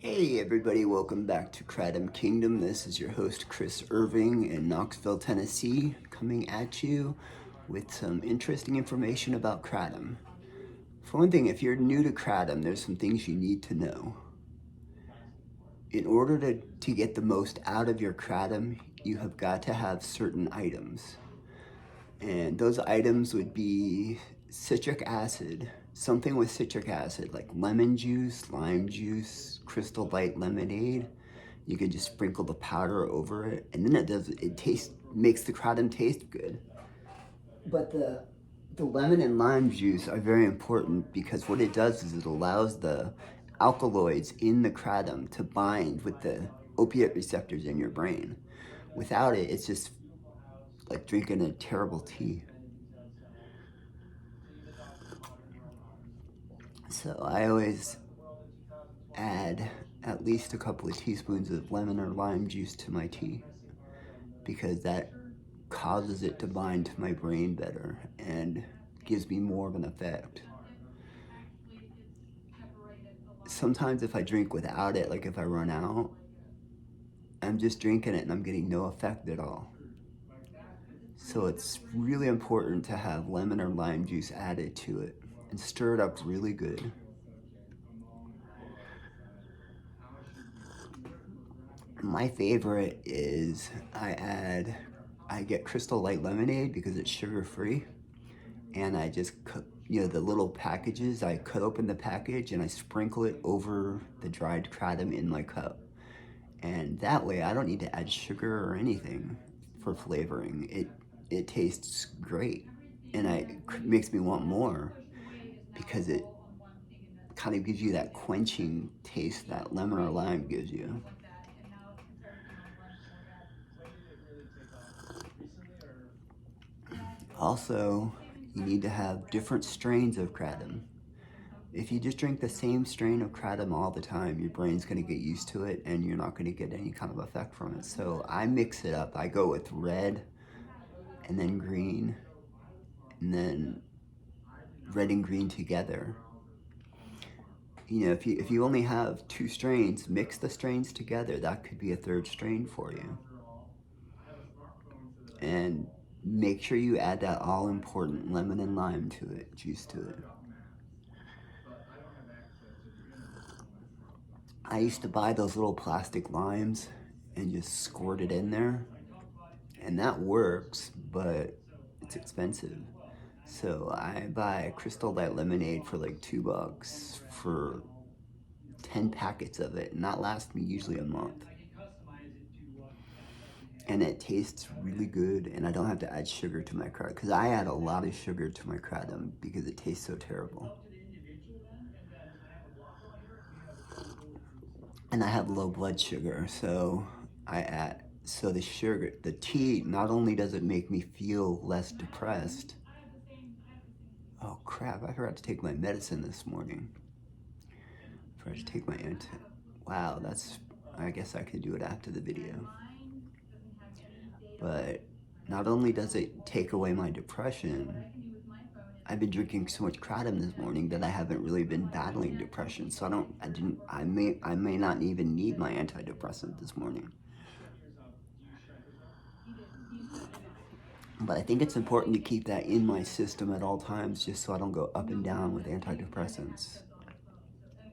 Hey everybody, welcome back to KRATOM Kingdom. This is your host Chris Irving in Knoxville, Tennessee, coming at you with some interesting information about KRATOM. For one thing, if you're new to KRATOM, there's some things you need to know. In order to get the most out of your KRATOM, you have got to have certain items. And those items would be citric acid, something with citric acid like lemon juice, lime juice, Crystal Light lemonade. You could just sprinkle the powder over it, and then it makes the kratom taste good. But the lemon and lime juice are very important because what it does is it allows the alkaloids in the kratom to bind with the opiate receptors in your brain. Without it, it's just like drinking a terrible tea. So I always add at least a couple of teaspoons of lemon or lime juice to my tea because that causes it to bind to my brain better and gives me more of an effect. Sometimes if I drink without it, like if I run out, I'm just drinking it and I'm getting no effect at all. So it's really important to have lemon or lime juice added to it and stir it up really good. My favorite is I get Crystal Light lemonade because it's sugar free, and I just cut, the little packages, I cut open the package and I sprinkle it over the dried kratom in my cup. And that way I don't need to add sugar or anything for flavoring. It tastes great, and it makes me want more because it kind of gives you that quenching taste that lemon or lime gives you. Also, you need to have different strains of kratom. If you just drink the same strain of kratom all the time, your brain's going to get used to it and you're not going to get any kind of effect from it. So I mix it up. I go with red and then green and then red and green together. If you only have two strains, mix the strains together. That could be a third strain for you. And make sure you add that all important lemon and lime to it, juice to it. I used to buy those little plastic limes and just squirt it in there, and that works, but it's expensive. So I buy Crystal Light lemonade for like $2 for 10 packets of it, and that lasts me usually a month. And it tastes really good, and I don't have to add sugar to my kratom because I add a lot of sugar to my kratom because it tastes so terrible. And I have low blood sugar, so the tea, not only does it make me feel less depressed. Oh crap, I forgot to take my medicine this morning. I forgot to take my wow, I guess I could do it after the video. But not only does it take away my depression, I've been drinking so much kratom this morning that I haven't really been battling depression. So I may not even need my antidepressant this morning. But I think it's important to keep that in my system at all times just so I don't go up and down with antidepressants.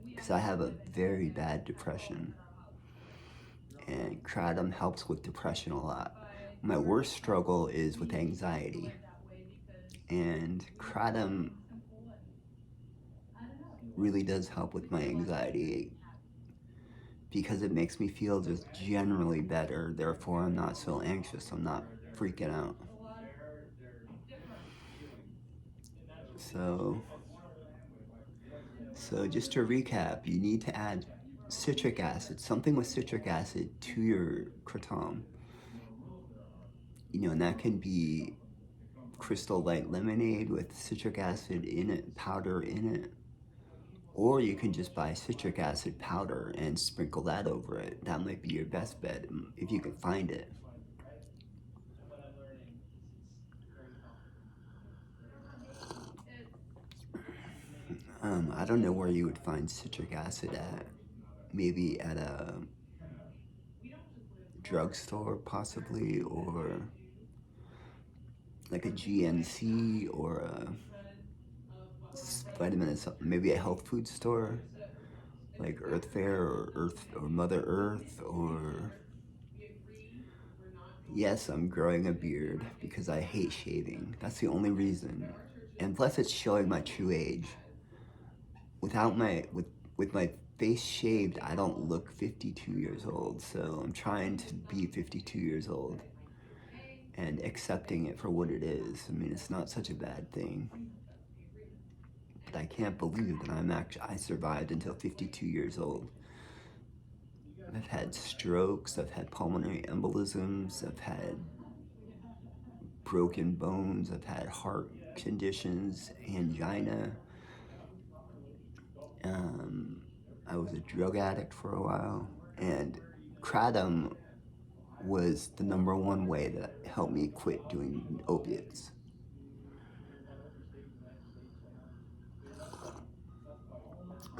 Because I have a very bad depression. And kratom helps with depression a lot. My worst struggle is with anxiety. And kratom really does help with my anxiety because it makes me feel just generally better. Therefore, I'm not so anxious. I'm not freaking out. So just to recap, you need to add citric acid, something with citric acid to your kratom. And that can be Crystal Light lemonade with citric acid in it, powder in it. Or you can just buy citric acid powder and sprinkle that over it. That might be your best bet if you can find it. I don't know where you would find citric acid at. maybe at a drugstore possibly, or like a GNC or a vitamin, maybe a health food store like Earth Fare or Earth or Mother Earth. Or yes, I'm growing a beard because I hate shaving. That's the only reason. And plus it's showing my true age. Without my with my face shaved, I don't look 52 years old. So I'm trying to be 52 years old and accepting it for what it is. I mean, it's not such a bad thing. But I can't believe that I survived until 52 years old. I've had strokes, I've had pulmonary embolisms, I've had broken bones, I've had heart conditions, angina. I was a drug addict for a while, and KRATOM was the #1 way that helped me quit doing opiates.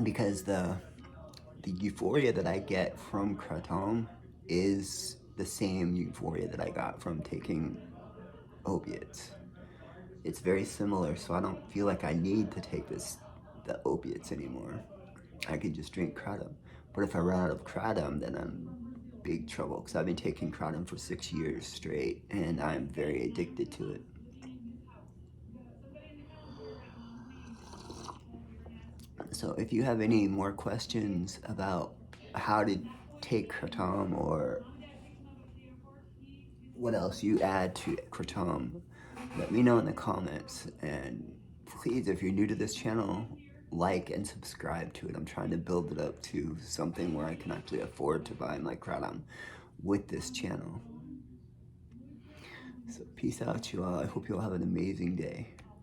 Because the euphoria that I get from KRATOM is the same euphoria that I got from taking opiates. It's very similar, so I don't feel like I need to take the opiates anymore. I can just drink KRATOM. But if I run out of KRATOM, then I'm in big trouble, because I've been taking KRATOM for 6 years straight, and I'm very addicted to it. So if you have any more questions about how to take KRATOM or what else you add to KRATOM, let me know in the comments. And please, if you're new to this channel, like and subscribe to it. I'm trying to build it up to something where I can actually afford to buy my KRATOM with this channel. So peace out, you all. I hope you all have an amazing day.